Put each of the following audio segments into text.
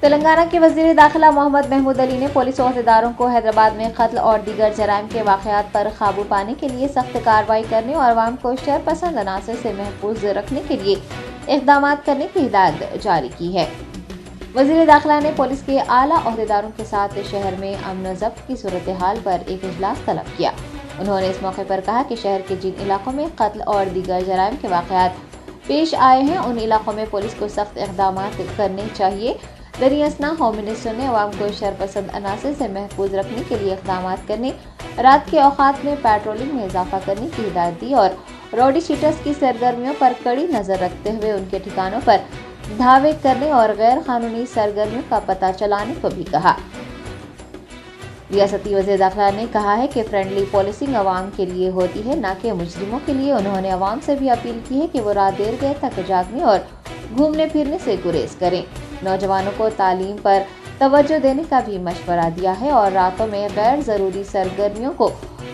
तेलंगाना के वज़ीर दाखिला मोहम्मद महमूद अली ने पुलिस ओहदेदारों को हैदराबाद में कत्ल और दीगर जराइम के वाक़यात पर काबू पाने के लिए सख्त कार्रवाई करने और अवाम को शर पसंद अनासर से महफूज रखने के लिए इक़दाम करने की हिदायत जारी की है। वज़ीर दाखिला ने पुलिस के आला ओहदेदारों के साथ शहर में अमन ज़ब्त की सूरत हाल पर एक इजलास तलब किया। उन्होंने इस मौके पर कहा कि शहर के जिन इलाकों में कत्ल और दीगर जराइम के वाक़यात पेश आए हैं उन इलाकों में पुलिस को सख्त इक़दाम करने चाहिए। दरियासना होम मिनिस्टर ने अवाम को शरपसंद अनासर से महफूज रखने के लिए इक़दाम करने, रात के औकात में पेट्रोलिंग में इजाफा करने की हिदायत दी और रॉडी शीटर्स की सरगर्मियों पर कड़ी नज़र रखते हुए उनके ठिकानों पर धावे करने और गैर कानूनी सरगर्मियों का पता चलाने को भी कहा। रियासती वज़ीर दाखिला ने कहा है कि फ्रेंडली पॉलिसिंग अवाम के लिए होती है, न कि मुजरिमों के लिए। उन्होंने अवाम से भी अपील की है कि वो रात देर गए तक जागने और घूमने फिरने से गुरेज करें। नौजवानों को तालीम पर तवज्जो देने का भी मशवरा दिया है और रातों में गैर ज़रूरी सरगर्मियों को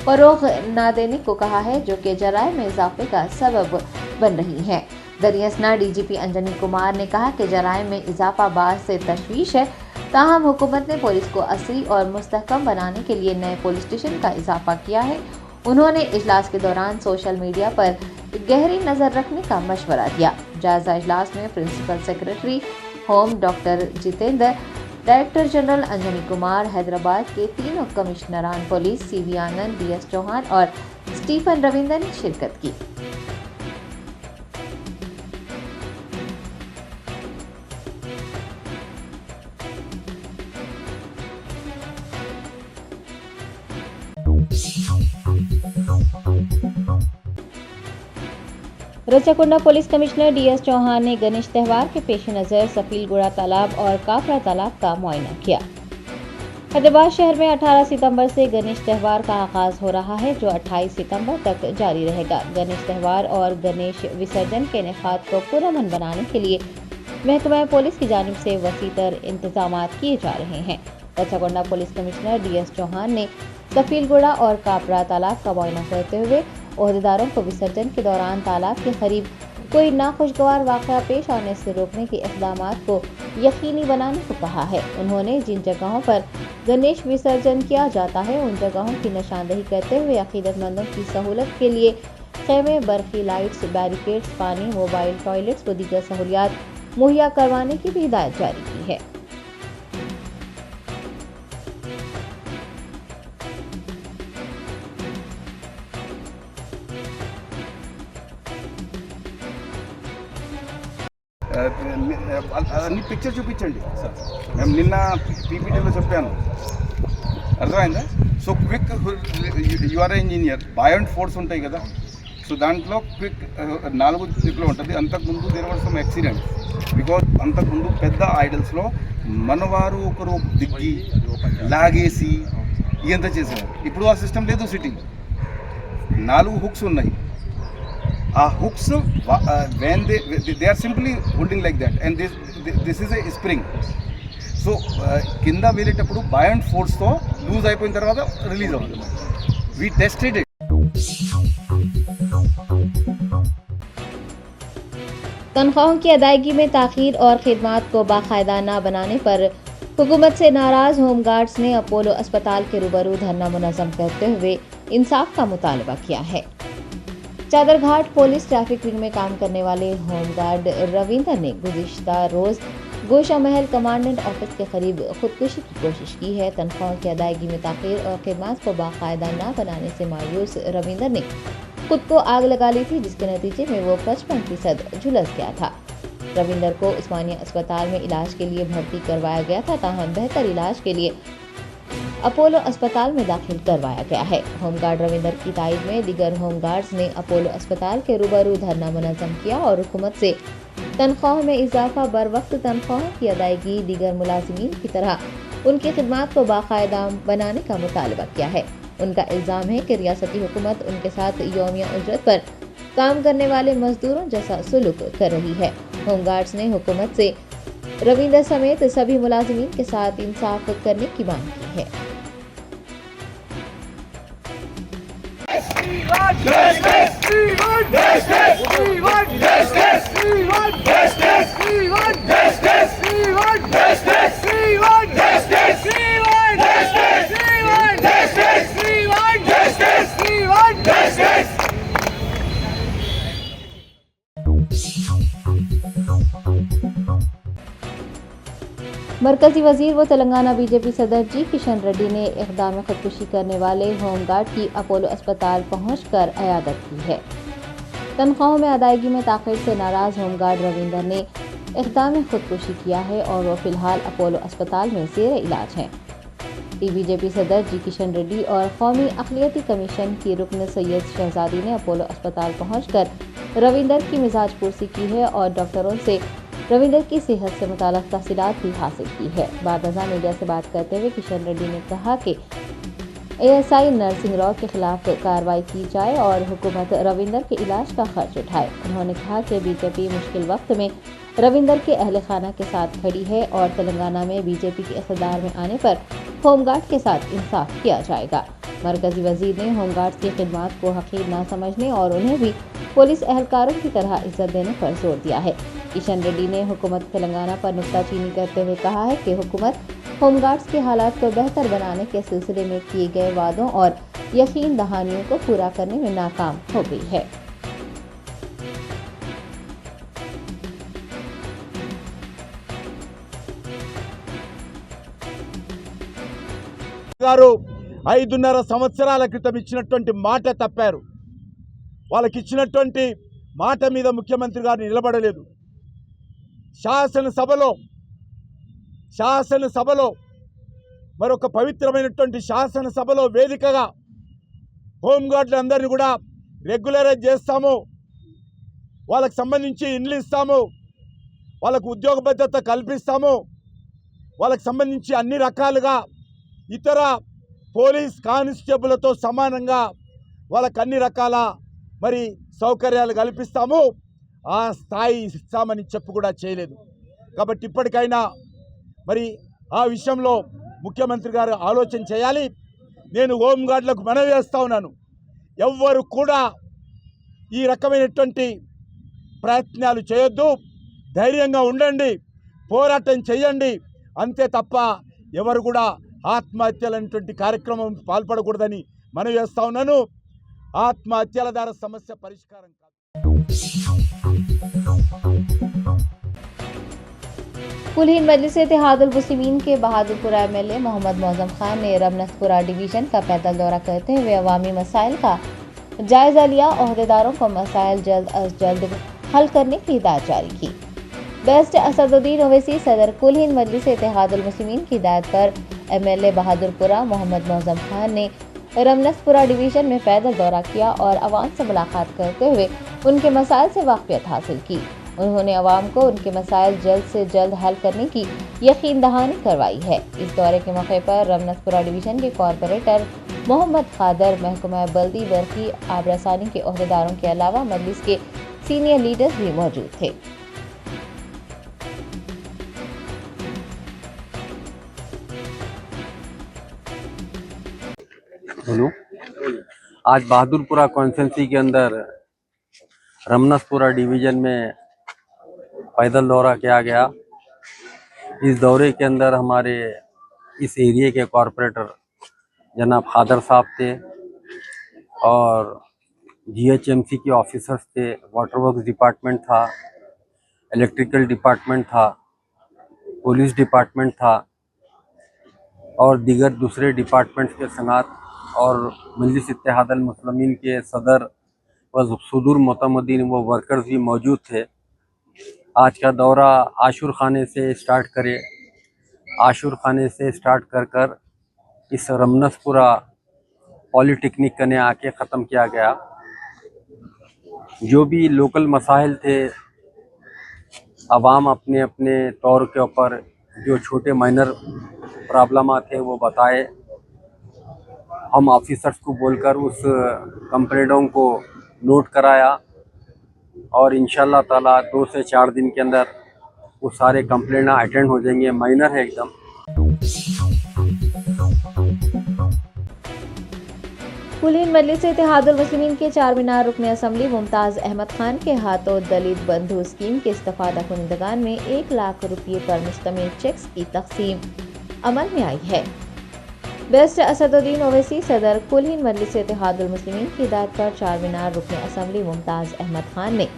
फ़रोग़ न देने को कहा है, जो कि जराइम में इजाफे का सबब बन रही हैं। दरियासना डीजीपी अंजनी कुमार ने कहा कि जराइम में इजाफा बात से तशवीश है, ताहम हुकूमत ने पुलिस को असली और मुस्तहकम बनाने के लिए नए पुलिस स्टेशन का इजाफा किया है। उन्होंने इजलास के दौरान सोशल मीडिया पर गहरी नज़र रखने का मशवरा दिया। जायज़ा इजलास में principal secretary home doctor Jitendra, director general Anjani Kumar, Hyderabad के तीनों कमिश्नरान police CV Anand, DS Chauhan और स्टीफन रविंदर ने शिरकत की। Rachakonda police commissioner DS Chauhan ने गणेश त्यौहार के पेश नज़र सफीलगुड़ा तालाब और काफरा तालाब का मुआयना किया। हैदराबाद शहर में 18 सितंबर से गणेश त्यौहार का आगाज हो रहा है, जो 28 सितंबर तक जारी रहेगा। गणेश त्यौहार और गणेश विसर्जन के इनेकाद को पुरअमन बनाने के लिए महकमा पुलिस की जानिब से वसीतर इंतजाम किए जा रहे हैं। Rachakonda police commissioner DS Chauhan ने सफीलगुड़ा और काफरा तालाब का मुआयना करते हुए ओहदेदारों को विसर्जन के दौरान तालाब के करीब कोई नाखुशगवार वाक़या पेश आने से रोकने के इक़दामात को यकीनी बनाने को कहा है। उन्होंने जिन जगहों पर गणेश विसर्जन किया जाता है उन जगहों की निशानदही करते हुए अक़ीदतमंदों की सहूलत के लिए खेमे, बरक़ी लाइट्स, बैरिकेड्स, पानी, मोबाइल टॉयलेट्स व दीगर सहूलियात मुहैया करवाने की भी हिदायत जारी की है। అన్ని పిక్చర్ చూపించండి మేము నిన్న పీపీటీలో చెప్పాను, అర్థమైందా? So quick you're engineer beyond force ఉంటాయి కదా, సో దాంట్లో క్విక్ 4 దిక్కులో ఉంటుంది. అంతకుముందు there were some accident because అంతకుముందు పెద్ద ఐడల్స్లో మనవారు ఒకరు దిగ్గి లాగేసి ఇదంతా చేశారు. ఇప్పుడు ఆ సిస్టమ్ లేదు. సిట్టింగ్ 4 హుక్స్ ఉన్నాయి. ఆ hooks when they are simply holding like that and this is a spring. So కింద వెళ్ళేటప్పుడు బయోండ్ ఫోర్స్తో లూజ్ అయిపోయిన తర్వాత రిలీజ్ అవుతుంది. we tested it. तनख्वाहों की अदायगी में ताख़ीर और खिदमात को बाकायदा न बनाने पर हुकूमत से नाराज़ होमगार्ड्स ने अपोलो अस्पताल के रूबरू धरना मुनज़्ज़म करते हुए इंसाफ का मुतालबा किया है। चादरघाट पुलिस ट्रैफिक विंग में काम करने वाले होमगार्ड रविंदर ने गुज़िश्ता रोज़ गोशा महल कमांडेंट ऑफिस के करीब खुदकुशी की कोशिश की है। तनख्वाहों की अदायगी में ताख़ीर और खिदमत को बाकायदा न बनाने से मायूस रविंदर ने खुद को आग लगा ली थी, जिसके नतीजे में वो 55% झुलस गया था। रविंदर को उस्मानिया अस्पताल में इलाज के लिए भर्ती करवाया गया था, ताहम बेहतर इलाज के लिए अपोलो अस्पताल में दाखिल करवाया गया है। होमगार्ड रविंदर की तायद में दीगर होमगार्ड्स ने अपोलो अस्पताल के रूबरू धरना मुनज़्ज़म किया और हुकूमत से तनख्वाहों में इजाफा, बर वक्त तनख्वाहों की अदायगी, दीगर मुलाजिमीन की तरह उनकी खिदमत को बाकायदा बनाने का मुतालबा किया है। उनका इल्ज़ाम है कि रियासती हुकूमत उनके साथ यौमिया उजरत पर काम करने वाले मजदूरों जैसा सुलूक कर रही है। होमगार्ड्स ने हुकूमत से रविंदर समेत सभी मुलाजिमीन के साथ इंसाफ करने की मांग की है। We want justice. मरकजी वजीर व तेलंगाना बीजेपी सदर जी किशन रेड्डी ने इक़दाम खुदकुशी करने वाले होम गार्ड की अपोलो अस्पताल पहुंचकर अयादत की है। तनख्वाहों में अदायगी में ताख़ीर से नाराज़ होम गार्ड रविंदर ने इक़दाम खुदकुशी किया है और वो फिलहाल अपोलो अस्पताल में ज़ेर इलाज हैं। बीजेपी सदर जी किशन रेड्डी और कौमी अक़लियती कमीशन की रुकन सैयद शहजादी ने अपोलो अस्पताल पहुंचकर रविंदर की मिजाज पुरसी की है और डॉक्टरों से रविंदर की सेहत से मुताल्लिक़ तफ़सीलात भी हासिल की है। बाद अज़ां मीडिया से बात करते हुए किशन रेड्डी ने कहा कि ASI नरसिंह राव के खिलाफ कार्रवाई की जाए और हुकूमत रविंदर के इलाज का खर्च उठाए। उन्होंने कहा कि बीजेपी मुश्किल वक्त में रविंदर के अहल खाना के साथ खड़ी है और तेलंगाना में बीजेपी के इक़्तिदार में आने पर होमगार्ड के साथ इंसाफ किया जाएगा। मरकजी वजीर ने होमगार्ड्स की खिदमात को हक़ीर न समझने और उन्हें भी पुलिस एहलकारों की तरह इज्जत देने पर जोर दिया है। किशन रेड्डी ने हुकूमत तेलंगाना पर नुक्ताचीनी करते हुए कहा है कि हुकूमत होमगार्ड्स के हालात को बेहतर बनाने के सिलसिले में किए गए वादों और यकीन दहानियों को पूरा करने में नाकाम हो गई है। గారు 5.5 సంవత్సరాల క్రితం ఇచ్చినటువంటి మాట తప్పారు. వాళ్ళకి ఇచ్చినటువంటి మాట మీద ముఖ్యమంత్రి గారు నిలబడలేదు. శాసనసభలో మరొక పవిత్రమైనటువంటి శాసనసభలో వేదికగా హోంగార్డులందరినీ కూడా రెగ్యులరైజ్ చేస్తాము, వాళ్ళకి సంబంధించి ఇండ్లు ఇస్తాము, వాళ్ళకు ఉద్యోగ భద్రత కల్పిస్తాము, వాళ్ళకి సంబంధించి అన్ని రకాలుగా ఇతర పోలీస్ కానిస్టేబుల్తో సమానంగా వాళ్ళకి అన్ని రకాల మరి సౌకర్యాలు కల్పిస్తాము, ఆ స్థాయి ఇస్తామని చెప్పు కూడా చేయలేదు. కాబట్టి ఇప్పటికైనా మరి ఆ విషయంలో ముఖ్యమంత్రి గారు ఆలోచన చేయాలి. నేను హోంగార్డులకు మనవి చేస్తా ఉన్నాను, ఎవ్వరు కూడా ఈ రకమైనటువంటి ప్రయత్నాలు చేయొద్దు, ధైర్యంగా ఉండండి, పోరాటం చేయండి, అంతే తప్ప ఎవరు కూడా ఆత్మహత్యలనేటువంటి కార్యక్రమం పాల్పడకూడదని మనవి చేస్తా ఉన్నాను. ఆత్మహత్యల ద్వారా సమస్య పరిష్కారం కాదు. कुलीन मजलिस इत्तेहादुल मुस्लिमीन के बहादुरपुरा MLA मोहम्मद मौज़म खान ने रमनतपुरा डिवीज़न का पैदल दौरा करते हुए अवामी मसाइल का जायज़ा लिया। ओहदेदारों को मसाइल जल्द अज जल्द हल करने की हिदायत जारी की। बेस्ट असदुद्दीन ओवैसी सदर कुलीन मजलिस इत्तेहादुल मुस्लिमीन की हिदायत पर MLA बहादुरपुरा मोहम्मद मौज़म खान ने रमनतपुरा डिवीज़न में पैदल दौरा किया और अवाम से मुलाकात करते हुए उनके मसाइल से वाक़फियत हासिल की। उन्होंने अवाम को उनके मसाइल जल्द से जल्द हल करने की यकीन दहानी करवाई है। इस दौरे के मौके पर रमनतपुरा डिवीज़न के कॉरपोरेटर मोहम्मद खादर, महकमा बल्दी बरकी आबरसानी के ओहदेदारों के अलावा मजलिस के सीनियर लीडर्स भी मौजूद थे। आज बहादुरपुरा कॉन्स्टिट्यूंसी के अंदर रमनतपुरा डिवीज़न में पैदल दौरा किया गया। इस दौरे के अंदर हमारे इस एरिया के कॉरपोरेटर जनाब खादर साहब थे और GHMC के ऑफिसर्स थे, वाटर वर्क्स डिपार्टमेंट था, इलेक्ट्रिकल डिपार्टमेंट था, पुलिस डिपार्टमेंट था और दीगर दूसरे डिपार्टमेंट्स के संगात और मजलिस इत्तेहादुल मुस्लिमीन के सदर व सुदूर मोतमदीन व वर्कर्स भी मौजूद थे। आज का दौरा आशुर खाने से स्टार्ट कर इस रमनतपुरा पॉलिटेक्निक कने आके ख़त्म किया गया। जो भी लोकल मसाइल थे, आवाम अपने अपने तौर के ऊपर जो छोटे माइनर प्रॉब्लम थे वो बताए। हम ऑफिसर्स को बोलकर उस कंप्लेंटों को नोट कराया और इंशाल्लाह ताला 2 से 4 दिन के अंदर वो सारे कंप्लेंट अटेंड हो जाएंगे। माइनर है एकदम। कुलीन मजलिस इत्तेहादुल मुस्लिमीन के चारमीनार रुकन असम्बली मुमताज़ अहमद खान के हाथों दलित बंधु स्कीम के इस्तेफादा कुनिंदगान में 1 लाख रुपये पर मुश्तमिल चेक्स की तकसीम अमल में आई है। बेस्ट असदुद्दीन ओवैसी सदर कुलीन मजलिस इत्तेहादुल मुस्लिमीन की हिदायत पर चारमीनार रुकन असम्बली मुमताज़ अहमद खान ने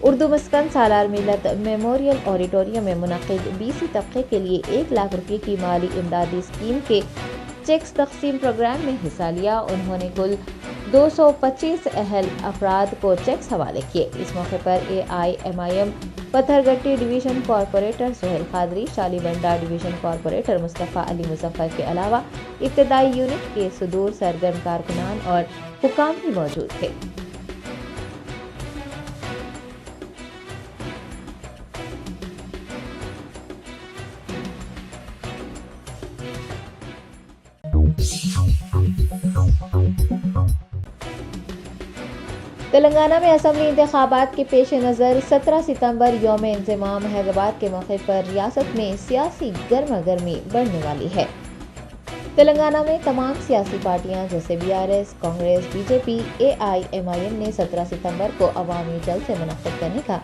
اردو مسکن سالار ملت میموریل آڈیٹوریم میں منعقد BC طبقے کے لیے 1 لاکھ روپے کی مالی امدادی اسکیم کے چیکس تقسیم پروگرام میں حصہ لیا۔ انہوں نے کل 225 اہل افراد کو چیکس حوالے کیے۔ اس موقع پر AIMIM Patthar Gatti division corporator Sohail Qadri, Shali Banda division corporator Mustafa Ali Muzaffar کے علاوہ ابتدائی یونٹ کے صدور سرگرم کارکنان اور حکام بھی موجود تھے۔ تلنگانہ میں اسمبلی انتخابات کے پیش نظر 17 ستمبر یوم انضمام حیدرآباد کے موقع پر ریاست میں سیاسی گرما گرمی بڑھنے والی ہے۔ تلنگانہ میں تمام سیاسی پارٹیاں جیسے BRS، کانگریس، BJP، AIMIM نے 17 ستمبر کو عوامی جلسے منعقد کرنے کا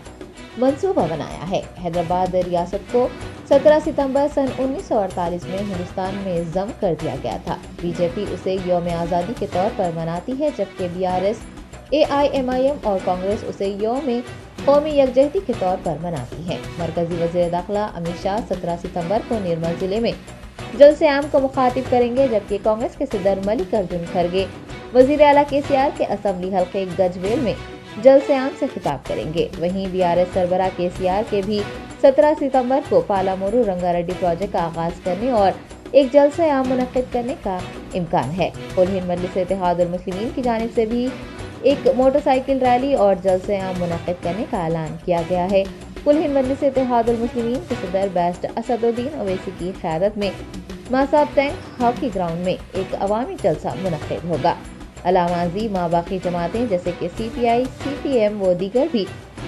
منصوبہ بنایا ہے۔ حیدرآباد ریاست کو 17 ستمبر سن 1948 میں ہندوستان میں ضم کر دیا گیا تھا۔ BJP اسے یوم آزادی کے طور پر مناتی ہے، جبکہ BRS، AIMIM اور کانگریس اسے یوم قومی یکجہتی کے طور پر مناتی ہیں۔ مرکزی وزیر داخلہ امت شاہ 17 ستمبر کو نرمل ضلع میں جلسے عام کو مخاطب کریں گے، جبکہ کانگریس کے صدر ملکارجن کھڑگے وزیر اعلیٰ KCR کے اسمبلی حلقے گجویل میں جلسے عام سے خطاب کریں گے۔ وہیں BRS سربراہ KCR کے بھی 17 ستمبر کو پالامورو رنگا ریڈی پروجیکٹ کا آغاز کرنے اور ایک جلسہ عام منعقد کرنے کا امکان ہے۔ کل ہند مجلس اتحاد المسلمین کی جانب سے بھی ایک موٹر سائیکل ریلی اور جلسے عام منعقد کرنے کا اعلان کیا گیا ہے۔ کل ہند مجلس اتحاد المسلمین کے صدر بیسٹ اسد الدین اویسی کی قیادت میں ماساب ٹینک ہاکی گراؤنڈ میں ایک عوامی جلسہ منعقد ہوگا۔ علامہ عظیم باقی جماعتیں جیسے کہ CPI، CPM و دیگر بھی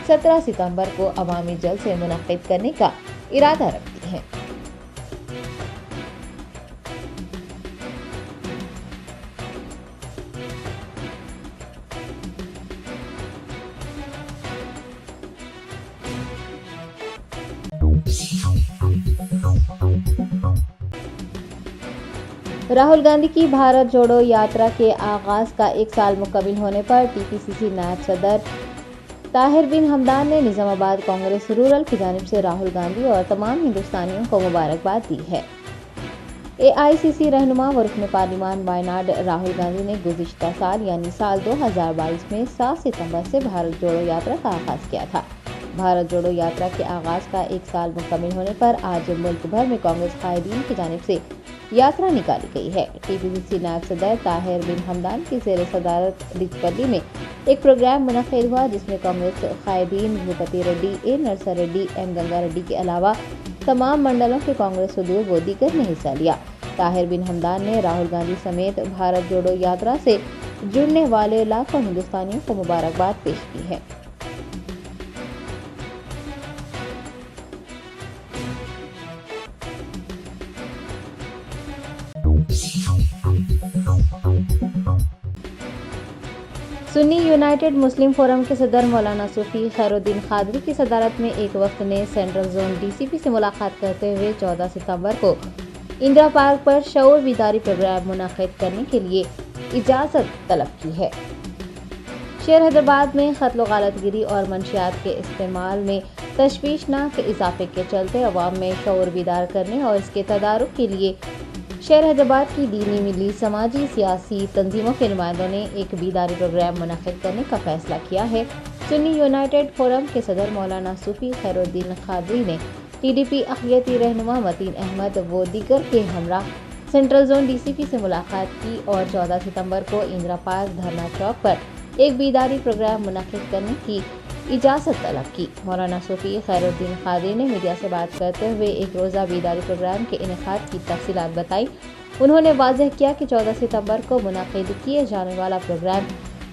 17 ستمبر کو عوامی جلسے منعقد کرنے کا ارادہ رکھتی ہیں۔ راہل گاندھی کی بھارت جوڑو یاترا کے آغاز کا 1 سال مکمل ہونے پر TPCC نائب صدر طاہر بن حمدان نے نظام آباد کانگریس رورل کی جانب سے راہل گاندھی اور تمام ہندوستانیوں کو مبارکباد دی ہے۔ AICC رہنما و رکن پارلیمان وائناڈ راہل گاندھی نے گزشتہ سال یعنی سال 2022 میں 7 ستمبر سے بھارت جوڑو یاترا کا آغاز کیا تھا۔ بھارت جوڑو یاترا کے آغاز کا 1 سال مکمل ہونے پر آج ملک بھر میں کانگریس قائدین کی جانب سے یاترا نکالی گئی ہے۔ TPCC نائب صدر طاہر بن حمدان کی زیر صدارت ڈچپلی میں ایک پروگرام منعقد ہوا، جس میں کانگریس قائدین بھوپتی ریڈی، نرسا ریڈی، گنگا ریڈی کے علاوہ تمام منڈلوں کے کانگریس صدور و دیگر نے حصہ لیا۔ طاہر بن حمدان نے راہل گاندھی سمیت بھارت جوڑو یاترا سے جڑنے والے لاکھوں ہندوستانیوں کو مبارکباد پیش کی ہے۔ سنی یونائیٹڈ مسلم فورم کے صدر مولانا صوفی خیر الدین قادری کی صدارت میں ایک وفد نے سینٹرل زون DCP سے ملاقات کرتے ہوئے 14 ستمبر کو اندرا پارک پر شعور بیداری پروگرام منعقد کرنے کے لیے اجازت طلب کی ہے۔ شہر حیدرآباد میں قتل و غارت گری اور منشیات کے استعمال میں تشویشناک اضافے کے چلتے عوام میں شعور بیدار کرنے اور اس کے تدارک کے لیے شہر حیدرآباد کی دینی، ملی، سماجی، سیاسی تنظیموں کے نمائندوں نے ایک بیداری پروگرام منعقد کرنے کا فیصلہ کیا ہے۔ سنی یونائیٹڈ فورم کے صدر مولانا صوفی خیر الدین قادری نے TDP اقلیتی رہنما متین احمد و دیگر کے ہمراہ سینٹرل زون DCP سے ملاقات کی اور 14 ستمبر کو اندرا پارک دھرنا چوک پر ایک بیداری پروگرام منعقد کرنے کی اجازت طلب کی۔ مولانا صوفی خیر الدین قادری نے میڈیا سے بات کرتے ہوئے ایک روزہ بیداری پروگرام کے انعقاد کی تفصیلات بتائی۔ انہوں نے واضح کیا کہ 14 ستمبر کو منعقد کیے جانے والا پروگرام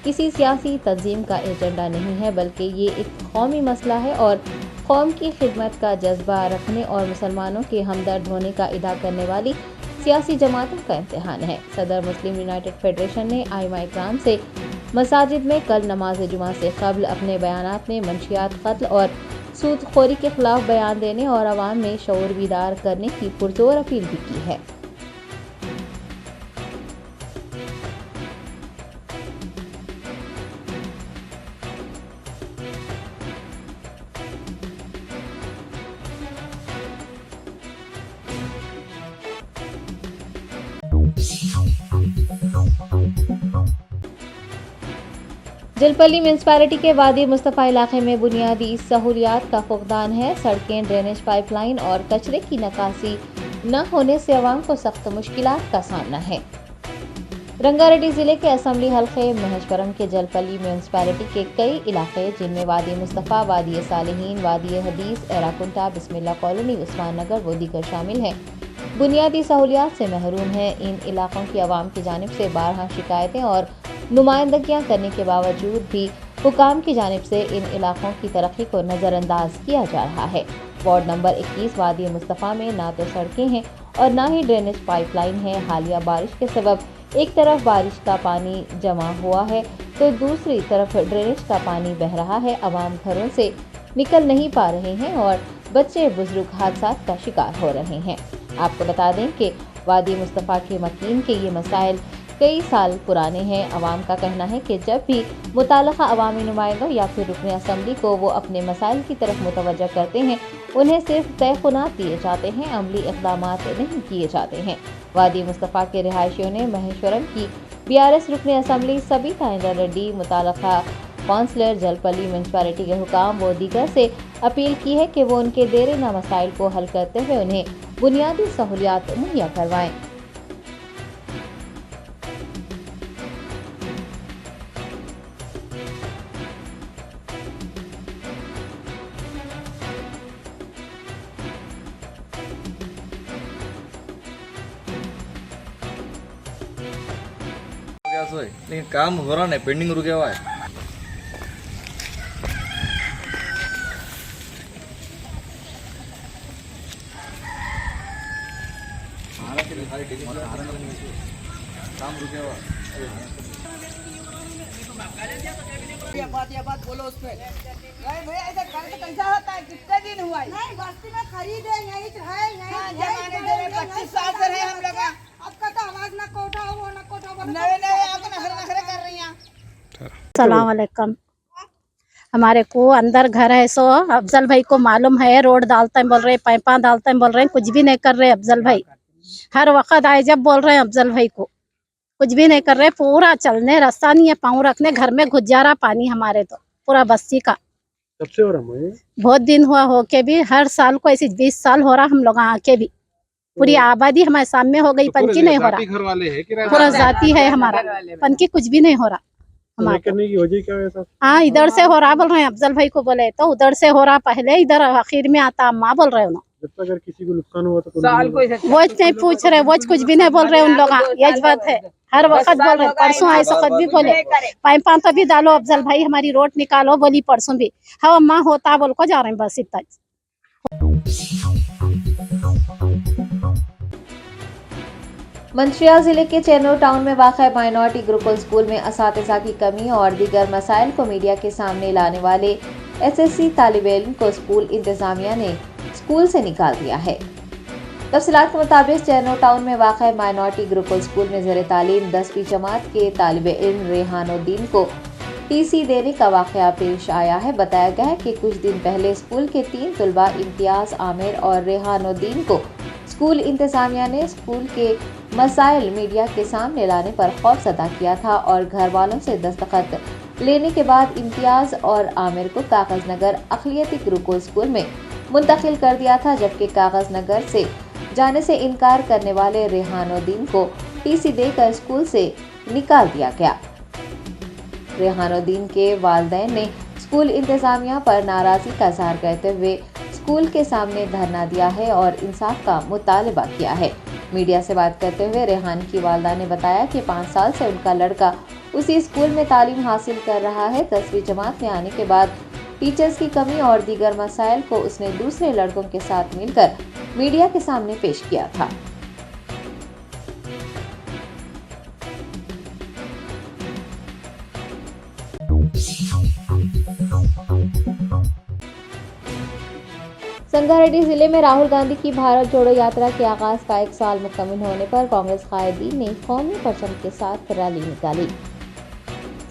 کسی سیاسی تنظیم کا ایجنڈا نہیں ہے، بلکہ یہ ایک قومی مسئلہ ہے اور قوم کی خدمت کا جذبہ رکھنے اور مسلمانوں کے ہمدرد ہونے کا ادا کرنے والی سیاسی جماعتوں کا امتحان ہے۔ صدر مسلم یونائیٹڈ فیڈریشن نے ائمہ کرام سے مساجد میں کل نماز جمعہ سے قبل اپنے بیانات میں منشیات، قتل اور سود خوری کے خلاف بیان دینے اور عوام میں شعور بیدار کرنے کی پرزور اپیل بھی کی ہے۔ जलपली म्यूनसिपैलिटी के वादी मुस्तफ़ा इलाके में बुनियादी सहूलियात का फुकदान है। सड़कें, ड्रेनेज पाइपलाइन और कचरे की निकासी न होने से आवाम को सख्त मुश्किलात का सामना है। रंगारेड्डी जिले के असम्बली हल्के महेश्वरम के जलपली म्यूनसिपैलिटी के कई इलाके जिनमें वादी मुस्तफ़ा, वादी सालिहीन, वादी हदीस, एराकुंटा, बिस्मिल्ला कॉलोनी, उस्मान नगर व दीगर शामिल हैं, बुनियादी सहूलियात से महरूम हैं। इन इलाकों की आवाम की जानिब से बारहा शिकायतें और नुमाइंदगियाँ करने के बावजूद भी हुकाम की जानिब से इन इलाकों की तरक्की को नज़रअंदाज किया जा रहा है। वार्ड नंबर 21 वादी मुस्तफ़ा में ना तो सड़कें हैं और ना ही ड्रेनेज पाइपलाइन है। हालिया बारिश के सबब एक तरफ बारिश का पानी जमा हुआ है तो दूसरी तरफ ड्रेनेज का पानी बह रहा है। आवाम घरों से निकल नहीं पा रहे हैं और बच्चे बुजुर्ग हादसात का शिकार हो रहे हैं। आपको बता दें कि वादी मुस्तफ़ा के मकीन के ये मसाइल कई साल पुराने हैं। आवाम का कहना है कि जब भी मुताल्लिक़ा अवामी नुमाइंदों या फिर रुकने असम्बली को वो अपने मसाइल की तरफ मुतवज्जह करते हैं, उन्हें सिर्फ तयख़ुनात दिए जाते हैं, अमली इक़दामात नहीं किए जाते हैं। वादी मुस्तफ़ा के रिहायशियों ने महेश्वरम की BRS रुकने assembly Sabitha Inder Reddy, मुताल्लिक़ा counsellor, जलपली municipality के हुकाम व दीगर से अपील की है कि वो उनके देरीना मसाइल को हल करते हुए उन्हें बुनियादी सहूलियात मुहैया करवाएं। लेकिन काम हो रहा नहीं, पेंडिंग रुके हुआ है। काम रुके हुआ ये बात बोलो उसमें। नहीं भैया ऐसा कर तो कैसा होता है? कितने दिन हुआ है? नहीं बस्ती में खरीदे यही है यही 25 साल से रहे हम लोग। आपका तो आवाज ना कोठा हो ना कोठा नए नए आप नखरे कर रही हैं। अस्सलाम वालेकुम। हमारे को अंदर घर है सो अफजल भाई को मालूम है, रोड डालते हैं बोल रहे, पाइपा डालते हैं बोल रहे, कुछ भी नहीं कर रहे अफजल भाई। हर वक्त आए जब बोल रहे हैं अफजल भाई को, कुछ भी नहीं कर रहे। पूरा चलने रास्ता नहीं है, पाँव रखने घर में घुस जा रहा पानी हमारे तो पूरा बस्ती का। सबसे हो रहा है बहुत दिन हुआ हो के भी, हर साल को ऐसे 20 साल हो रहा हम लोग आके भी। पूरी आबादी हमारे सामने हो गई, पनकी नहीं हो रहा। घर वाले हैं कि पूरा जाती है हमारा, पनकी कुछ भी नहीं हो रहा हमारा। करने की वजह क्या है सर? हाँ इधर से हो रहा बोल रहे हैं अफजल भाई को, बोले तो उधर से हो रहा, पहले इधर आखिर में आता अम्मा बोल रहे हो। जब तक अगर किसी को नुकसान हुआ तो वो नहीं पूछ रहे, वो कुछ भी नहीं बोल रहे उन लोग। यही बात है, हर वक्त बोल रहे। परसों आए सो भी बोले पाइपा तो भी डालो अफजल भाई, हमारी रोड निकालो, बोली परसों भी हाँ अम्मा होता बोल को जा रहे हैं, बस इतना। मंचिया जिले के चेन्नई टाउन में वाक़ माइनॉरिटी गुरुकुल स्कूल में असातिज़ा की कमी और दीगर मसाइल को मीडिया के सामने लाने वाले SSC तालिब इल्म को स्कूल इंतज़ामिया ने स्कूल से निकाल दिया है। तफसीलात के मुताबिक चेन्नई टाउन में वाक़ माइनॉरिटी गुरुकुल स्कूल में ज़ेर तालीम 10वीं जमात के तालिब इल्म रेहानुद्दीन को TC देने का वाक़या पेश आया है। बताया गया है कि कुछ दिन पहले स्कूल के 3 तलबा इम्तियाज़, आमिर और रेहानुद्दीन को स्कूल इंतज़ामिया ने स्कूल के मसाइल मीडिया के सामने लाने पर खौफज़दा किया था और घर वालों से दस्तखत लेने के बाद इम्तियाज़ और आमिर को कागज़ नगर अक़लियती गुरुकुल स्कूल में मुंतकिल कर दिया था, जबकि कागज़ नगर से जाने से इनकार करने वाले रेहानुद्दीन को TC देकर स्कूल से निकाल दिया गया। रेहानुद्दीन के वालिदैन ने स्कूल इंतज़ामिया पर नाराज़गी का इज़हार करते हुए स्कूल के सामने धरना दिया है और इंसाफ का मुतालबा किया है। मीडिया से बात करते हुए रेहान की वालिदा ने बताया कि 5 साल से उनका लड़का उसी स्कूल में तालीम हासिल कर रहा है। 10वीं जमात में आने के बाद टीचर्स की कमी और दीगर मसाइल को उसने दूसरे लड़कों के साथ मिलकर मीडिया के सामने पेश किया था। संगारेड्डी जिले में राहुल गांधी की भारत जोड़ो यात्रा के आगाज का 1 साल मुकम्मल होने पर कांग्रेस कायदीन ने कौमी परचम के साथ रैली निकाली।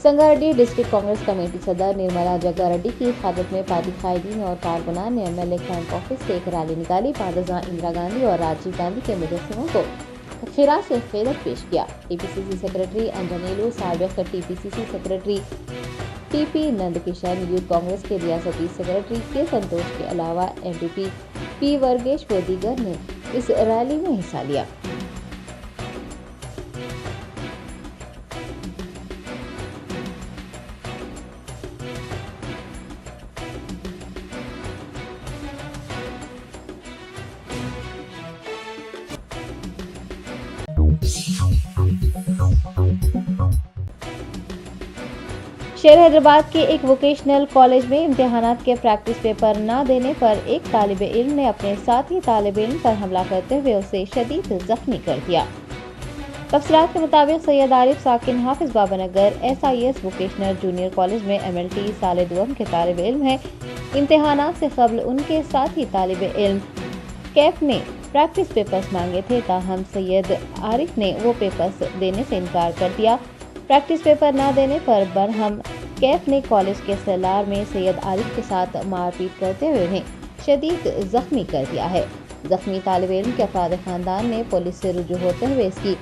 संगारेड्डी डिस्ट्रिक्ट कांग्रेस कमेटी सदर निर्मला जग्गारेड्डी की क़यादत में पार्टी कायदीन और कारकुनान ने MLA कैंप ऑफिस से एक रैली निकाली। जहां इंदिरा गांधी और राजीव गांधी के मुजस्समों को खिराज से खिदमत पेश किया। TPCC सेक्रेटरी अंजनेलू, साबिक़ TPCC secretary TP Nandkishan, youth Congress के रियासती सेक्रेटरी के संतोष के अलावा एमपीपी पी वर्गेश व दीगर ने इस रैली में हिस्सा लिया। शहर हैदराबाद के एक वोकेशनल कॉलेज में इम्तिहानात के प्रैक्टिस पेपर न देने पर एक तालिब इल्म ने अपने साथी तालिब इल्म पर हमला करते हुए उसे शदीद जख्मी कर दिया। तफसीलात के मुताबिक सैयद आरिफ साकिन Hafiz Babanagar SIS vocational junior college में MLT साल दुआम के तालिब इल्म है। इम्तिहानात से कबल उनके साथी तालिब इल्म कैफ ने प्रैक्टिस पेपर्स मांगे थे, ताहम सैयद आरिफ ने वो पेपर्स देने से इनकार कर दिया। प्रैक्टिस पेपर न देने पर बरहम कैफ ने कॉलेज के सेलार में सैयद आरिफ के साथ मारपीट करते हुए उन्हें शदीद जख्मी कर दिया है। जख्मी तालिब इल्म के अफराद खानदान ने पुलिस से रुजू होते हुए इसकी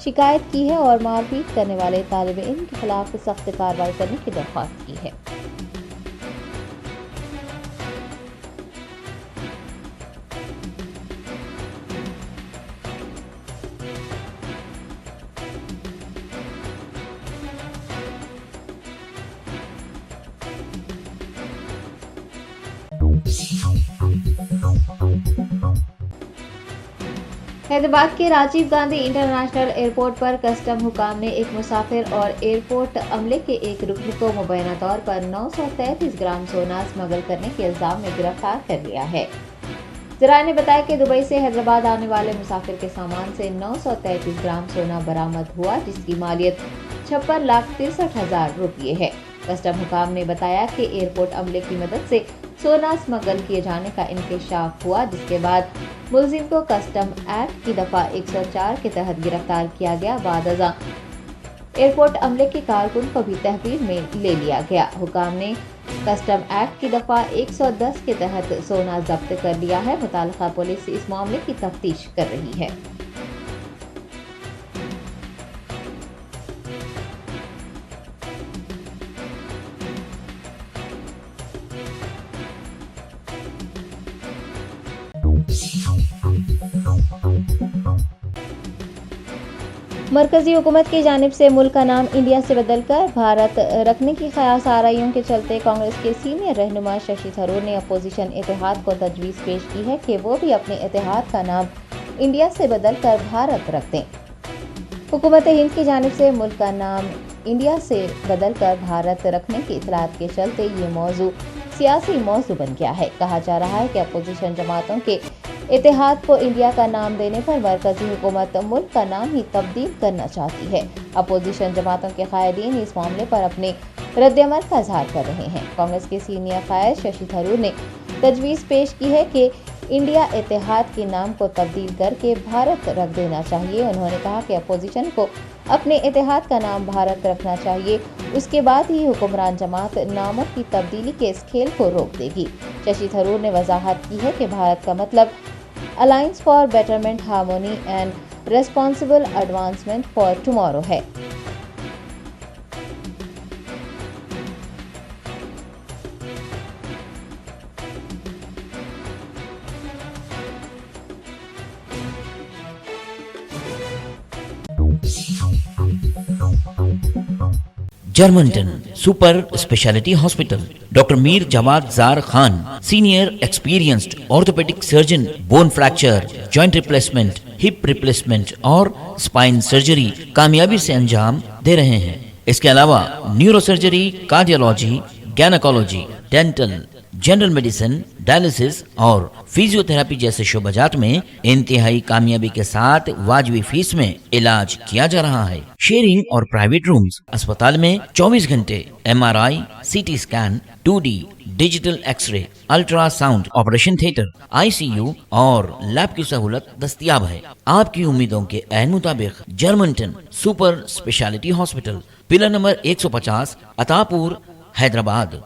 शिकायत की है और मारपीट करने वाले तालिब इल्म के खिलाफ सख्त कार्रवाई करने की दरख्वास्त की है। हैदराबाद के राजीव गांधी इंटरनेशनल एयरपोर्ट पर कस्टम हुकाम ने एक मुसाफिर और एयरपोर्ट अमले के एक रुकन को मुबैना तौर पर 933 ग्राम सोना स्मगल करने के इल्जाम में गिरफ्तार कर लिया है। जराये ने बताया कि दुबई से हैदराबाद आने वाले मुसाफिर के सामान से 933 ग्राम सोना बरामद हुआ, जिसकी मालियत 56,63,000 रुपये है। कस्टम हुकाम ने बताया कि एयरपोर्ट अमले की मदद से सोना स्मगल किए जाने का इंकशाफ हुआ, जिसके बाद मुलजिम को कस्टम एक्ट की दफा 104 के तहत गिरफ्तार किया गया। बाद अज़ां एयरपोर्ट अमले के कारकुन को भी तहवील में ले लिया गया। हुकाम ने कस्टम एक्ट की दफा 110 के तहत सोना जब्त कर लिया है। मुताल्लिका पुलिस इस मामले की तफ्तीश कर रही है। मरकजी हुकूमत की जानिब से मुल्क का नाम इंडिया से बदलकर भारत रखने की ख्यास आराइयों के चलते कांग्रेस के सीनियर रहनुमा शशि थरूर ने अपोजिशन इत्तेहाद को तजवीज़ पेश की है कि वो भी अपने इत्तेहाद का नाम इंडिया से बदलकर भारत रख दें। हुकूमत हिंद की जानिब से मुल्क का नाम इंडिया से बदलकर भारत रखने की इतलात के चलते ये मौजू सियासी मौजू बन गया है। कहा जा रहा है कि अपोजिशन जमातों के इत्तेहाद को इंडिया का नाम देने पर मरकजी हुकूमत मुल्क का नाम ही तब्दील करना चाहती है। अपोजिशन जमातों के कायदीन इस मामले पर अपने रद्द-ए-अमल का इजहार कर रहे हैं। कांग्रेस के सीनियर कायद शशि थरूर ने तजवीज़ पेश की है कि इंडिया इत्तेहाद के नाम को तब्दील करके भारत रख देना चाहिए। उन्होंने कहा कि अपोजिशन को अपने इत्तेहाद का नाम भारत रखना चाहिए, उसके बाद ही हुक्मरान जमात नामों की तब्दीली के इस खेल को रोक देगी। शशि थरूर ने वजाहत की है कि भारत का मतलब alliance for betterment, harmony and responsible advancement for tomorrow है। जर्मनटन super speciality hospital, doctor Mir Jawad Jar Khan, senior experienced orthopaedic surgeon, bone fracture, joint replacement, hip replacement और स्पाइन सर्जरी कामयाबी से अंजाम दे रहे हैं। इसके अलावा neuro surgery, cardiology, gynaecology, dental, general medicine, dialysis और फिजियोथेरेपी जैसे शोबाजात में इंतहाई कामयाबी के साथ वाजबी फीस में इलाज किया जा रहा है। शेयरिंग और प्राइवेट रूम्स, अस्पताल में 24 घंटे MRI, CT scan, 2D digital x-ray, ultrasound, operation theatre, ICU और लैब की सहूलत दस्तयाब है। आपकी उम्मीदों के ऐन मुताबिक Germanten super speciality hospital, pillar number 150, Attapur, Hyderabad.